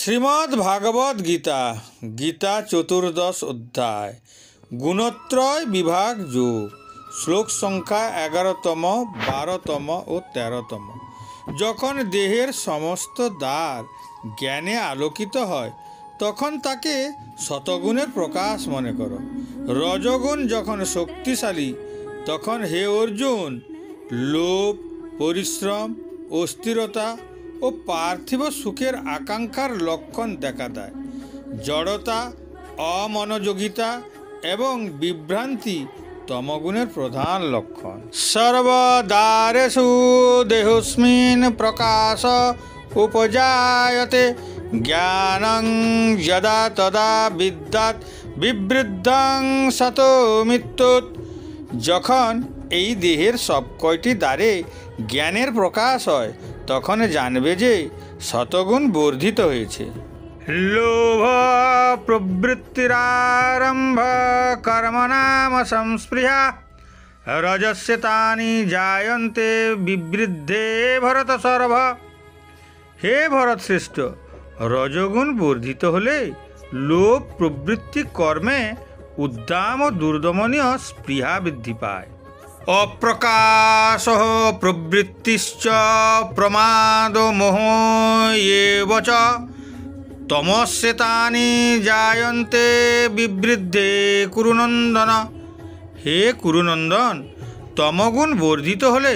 শ্রীমদ্ ভাগবত গীতা গীতা চতুর্দশ অধ্যায় গুণত্রয় বিভাগ যোগ শ্লোক সংখ্যা 11তম 12তম ও 13তম। যখন দেহের সমস্ত দ্বার জ্ঞানে আলোকিত হয় তখন তাকে শতগুণের প্রকাশ মনে করো। রজগুণ যখন শক্তিশালী তখন হে অর্জুন লোভ, পরিশ্রম, অস্থিরতা ও পার্থিব সুখের আকাঙ্ক্ষার লক্ষণ দেখা দেয়। জড়তা, অমনোযোগিতা এবং বিভ্রান্তি তমগুণের প্রধান লক্ষণ। সর্বদারেষু দেহস্মিন প্রকাশ উপজায়তে জ্ঞানং যদা তদা বিদ্যাৎ বিবৃদ্ধং সতো মৃত্যুৎ। যখন এই দেহের সব কয়টি দ্বারে জ্ঞানের প্রকাশ হয় তখন জানবে যে শতগুণ বর্ধিত হয়েছে। লোভ প্রবৃত্তিরারম্ভ কর্মনাম সংস্পৃহা রজস্য তানি জায়ন্তে বিবৃদ্ধে ভরত সর্ব। হে ভরত শ্রেষ্ঠ, রজগুণ বর্ধিত হলে লোভ প্রবৃত্তি কর্মে উদ্দাম ও দুর্দমনীয় স্পৃহা বৃদ্ধি পায়। অপ্রকাশ প্রবৃত্তিশ্চ প্রমাদ মোহ এব চ তমস্য তানি জায়ন্তে বিবৃদ্ধে কুরুনন্দন। হে কুরুনন্দন, তমগুণ বর্ধিত হলে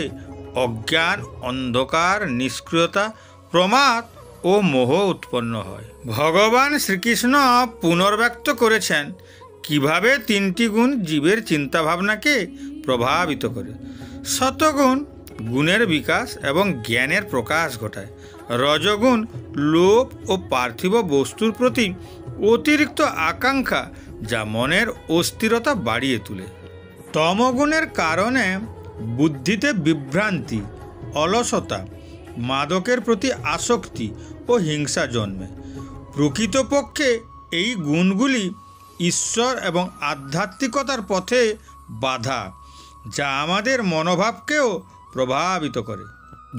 অজ্ঞান, অন্ধকার, নিষ্ক্রিয়তা, প্রমাদ ও মোহ উৎপন্ন হয়। ভগবান শ্রীকৃষ্ণ পুনর্ব্যক্ত করেছেন কিভাবে তিনটি গুণ জীবের চিন্তাভাবনাকে প্রভাবিত করে। শতগুণ গুণের বিকাশ এবং জ্ঞানের প্রকাশ ঘটায়। রজগুণ লোভ ও পার্থিব বস্তুর প্রতি অতিরিক্ত আকাঙ্ক্ষা যা মনের অস্থিরতা বাড়িয়ে তোলে। তমগুণের কারণে বুদ্ধিতে বিভ্রান্তি, অলসতা, মাদকের প্রতি আসক্তি ও হিংসা জন্মে। প্রকৃতপক্ষে এই গুণগুলি ঈশ্বর এবং আধ্যাত্মিকতার পথে বাধা, যা আমাদের মনোভাবকেও প্রভাবিত করে।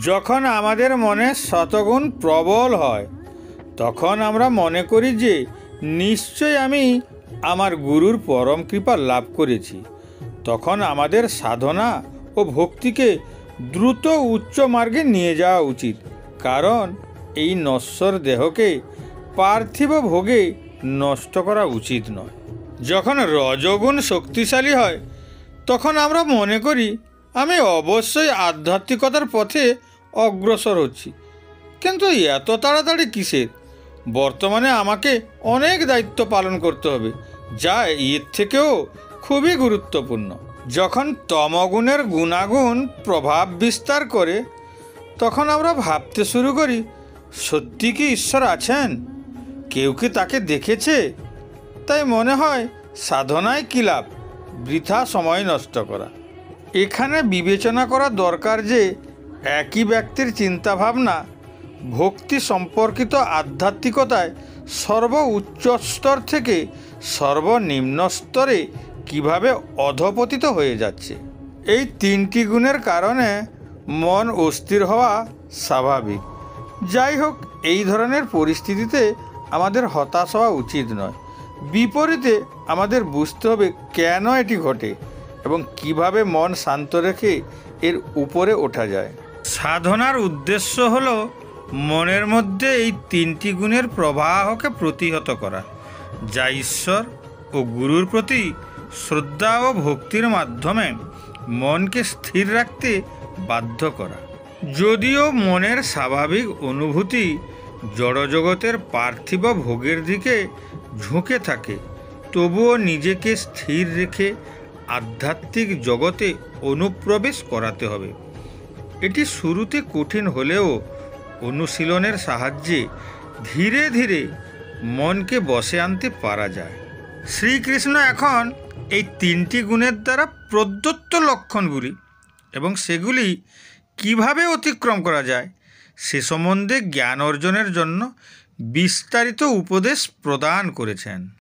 যখন আমাদের মনে শতগুণ প্রবল হয় তখন আমরা মনে করি যে নিশ্চয় আমি আমার গুরুর পরম কৃপা লাভ করেছি। তখন আমাদের সাধনা ও ভক্তিকে দ্রুত উচ্চ মার্গে নিয়ে যাওয়া উচিত, কারণ এই নশ্বর দেহকে পার্থিব ভোগে নষ্ট করা উচিত নয়। যখন রজগুণ শক্তিশালী হয় তখন আমরা মনে করি আমি অবশ্যই আধ্যাত্মিকতার পথে অগ্রসর হচ্ছি, কিন্তু এত তাড়াতাড়ি কিসের? বর্তমানে আমাকে অনেক দায়িত্ব পালন করতে হবে, যা এর থেকেও খুবই গুরুত্বপূর্ণ। যখন তমগুণের গুণাগুণ প্রভাব বিস্তার করে তখন আমরা ভাবতে শুরু করি সত্যি কি ঈশ্বর আছেন? কেউ কি তাকে দেখেছে? তাই মনে হয় সাধনায় কী লাভ, বৃথা সময় নষ্ট করা। এখানে বিবেচনা করা দরকার যে একই ব্যক্তির চিন্তাভাবনা ভক্তি সম্পর্কিত আধ্যাত্মিকতায় সর্বোচ্চ স্তর থেকে সর্বনিম্ন স্তরে কিভাবে অধপতিত হয়ে যাচ্ছে। এই তিনটি গুণের কারণে মন অস্থির হওয়া স্বাভাবিক। যাই হোক, এই ধরনের পরিস্থিতিতে আমাদের হতাশ হওয়া উচিত নয়। বিপরীতে আমাদের বুঝতে হবে কেন এটি ঘটে এবং কিভাবে মন শান্ত রেখে এর উপরে ওঠা যায়। সাধনার উদ্দেশ্য হল মনের মধ্যে এই তিনটি গুণের প্রবাহকে প্রতিহত করা, যা ঈশ্বর ও গুরুর প্রতি শ্রদ্ধা ও ভক্তির মাধ্যমে মনকে স্থির রাখতে বাধ্য করা। যদিও মনের স্বাভাবিক অনুভূতি জড়জগতের পার্থিব ভোগের দিকে ঝুঁকে থাকে, তবুও নিজেকে স্থির রেখে আধ্যাত্মিক জগতে অনুপ্রবেশ করাতে হবে। এটি শুরুতে কঠিন হলেও অনুশীলনের সাহায্যে ধীরে ধীরে মনকে বশে আনতে পারা যায়। শ্রীকৃষ্ণ এখন এই তিনটি গুণের দ্বারা প্রদত্ত লক্ষণগুলি এবং সেগুলি কিভাবে অতিক্রম করা যায় সে সম্বন্ধে জ্ঞান অর্জনের জন্য বিস্তারিত উপদেশ প্রদান করেছেন।